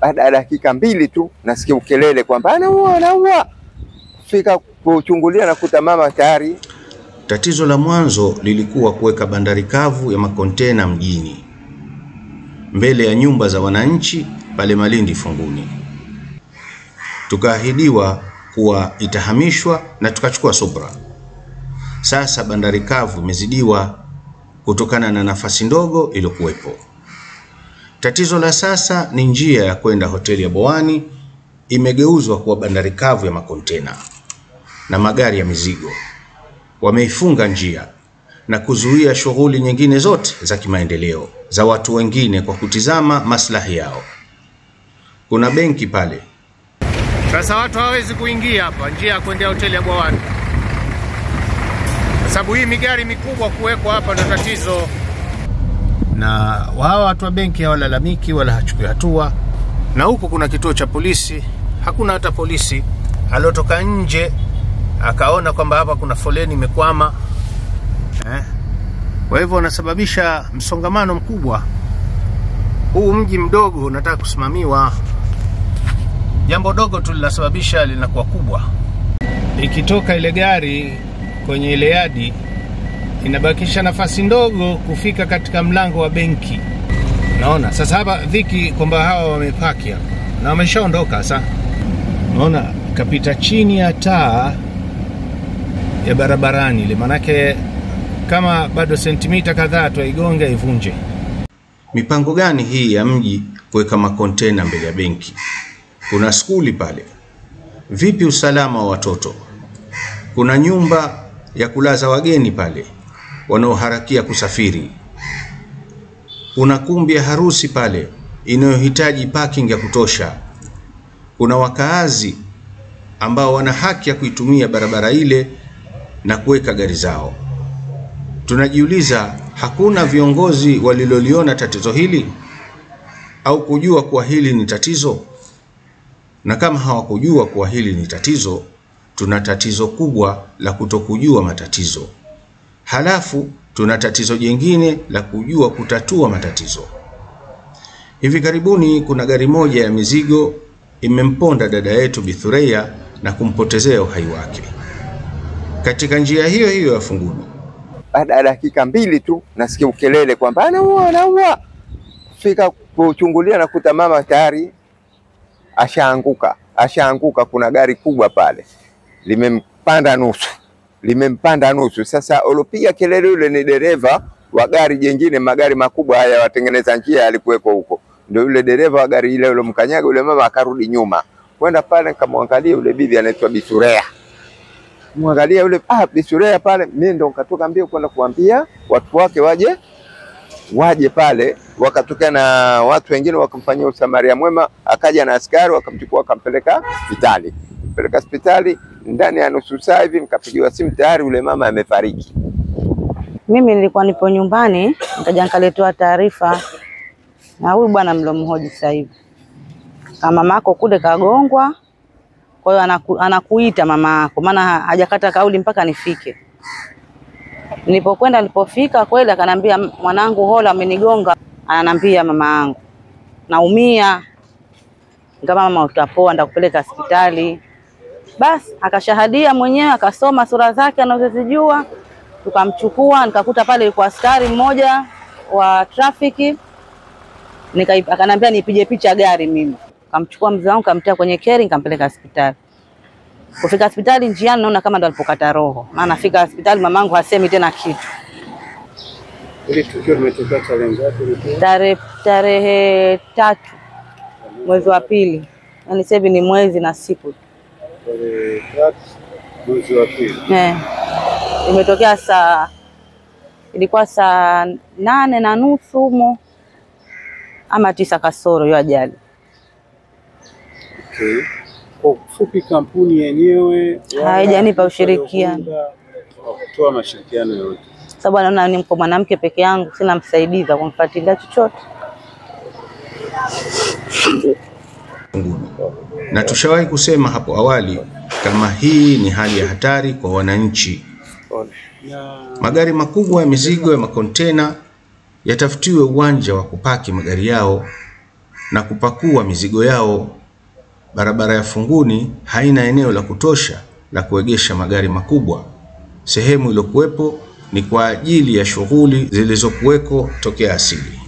Baada ya dakika 2 tu nasikia ukelele kwamba anaua. Fika kuchungulia na kuta mama tayari. Tatizo la mwanzo lilikuwa kuweka bandari kavu ya makontena mjini, mbele ya nyumba za wananchi pale Malindi Funguni. Tukaahidiwa kuwa itahamishwa na tukachukua subra. Sasa bandari kavu imezidiwa kutokana na nafasi ndogo iliyokuwepo. Tatizo la sasa ni njia ya kwenda hoteli ya Bowani imegeuzwa kuwa bandari kavu ya makontena na magari ya mizigo. Wameifunga njia na kuzuia shughuli nyingine zote za kimaendeleo za watu wengine kwa kutizama maslahi yao. Kuna benki pale. Sasa watu hawezi kuingia hapa njia ya kwenda hoteli ya Bowani. Kwa sababu hii migari mikubwa kuwekwa hapa ndio tatizo. Na wao watu wa benki hawalalamiki wala hachukui hatua. Na huku kuna kituo cha polisi, hakuna hata polisi. Alotoka nje akaona kwamba hapa kuna foleni imekwama. Kwa hivyo unasababisha msongamano mkubwa. Huu mji mdogo unataka kusimamiwa. Jambo dogo tu linasababisha linakuwa kubwa. Ikitoka ile gari kwenye ile yadi inabakisha nafasi ndogo kufika katika mlango wa benki. Naona sasa hapa dhiki kwamba hawa wamepaki hapa na wameshaondoka sasa. Naona kapita chini ya taa ya barabarani ile, manake kama bado sentimita kadhaa tu igonga ivunje. Mipango gani hii ya mji kuweka makontena mbele ya benki? Kuna skuli pale. Vipi usalama wa watoto? Kuna nyumba ya kulaza wageni pale wanaoharakia kusafiri. Kuna kumbi ya harusi pale inayohitaji parking ya kutosha. Kuna wakaazi ambao wana haki ya kuitumia barabara ile na kuweka gari zao. Tunajiuliza, hakuna viongozi waliloliona tatizo hili au kujua kuwa hili ni tatizo? Na kama hawakujua kuwa hili ni tatizo, tuna tatizo kubwa la kutokujua matatizo. Halafu tuna tatizo jingine la kujua kutatua matatizo. Hivi karibuni kuna gari moja ya mizigo imemponda dada yetu Bithureya na kumpotezea uhai wake katika njia hiyo hiyo ya Funguni. Baada ya dakika 2 tu nasikia ukelele kwamba anaua. Fika kuchungulia na kuta mama tayari ashaanguka. Kuna gari kubwa pale limempanda nusu. Sasa ulopiga kelele yule ni dereva wa gari jingine, magari makubwa haya watengeneza njia alikuweko huko. Ndio yule dereva wa gari ile yule mkanyaga yule mama akarudi nyuma. Kwenda pale nikamwangalia yule bibi anaitwa Bithureya. Mwangalia yule Bithureya pale, mimi ndo nikatoka mbio kwenda kuambia watu wake waje pale. Wakatoka na watu wengine wakamfanyia usamaria mwema, akaja na askari wakamchukua akampeleka hospitali. Ndani ya nusu saa hivi nikapigiwa simu tayari yule mama amefariki. Mimi nilikuwa nipo nyumbani, nikaja nikaletewa taarifa na huyu bwana mlomhoji sasa hivi, kama mamako kule kagongwa, kwa hiyo anakuita mama yako, maana hajakata kauli mpaka nifike. Nilipofika kweli akanambia mwanangu Hola amenigonga, ananiambia mama yangu naumia. Kama mama utapoa ndakupeleka hospitali. Basi akashahadia mwenyewe, akasoma sura zake anazozijua. Tukamchukua, nikakuta pale yuko askari mmoja wa trafiki. Akanambia nipige picha gari mimi. Kamchukua mzee wangu kamtia kwenye keri nikampeleka hospitali. Kufika hospitali njiani naona kama ndo alipokata roho. Maana nafika hospitali mamangu hasemi tena kitu. Ile tukio limetokea tarehe ngapi? Tarehe 3 mwezi wa 2. Yaani sasa hivi ni mwezi na siku. Tarehe 3 mwezi wa 2. Imetokea ilikuwa saa 8:30 humo ama 9 kasoro hiyo ajali. Okay. Kwa kufupi kampuni yenyewe haijanipa ushirikiano. Kutoa mashirikiano yote. Sababu anaona ni mwanamke peke yangu, sina msaidizi kumfuatilia chochote. Na tushawahi kusema hapo awali kama hii ni hali ya hatari kwa wananchi. Magari makubwa ya mizigo ya makontena yatafutiwe uwanja wa kupaki magari yao. na kupakua mizigo yao. Barabara ya Funguni haina eneo la kutosha la kuegesha magari makubwa. Sehemu iliyokuwepo ni kwa ajili ya shughuli zilizokuweko tokea asili.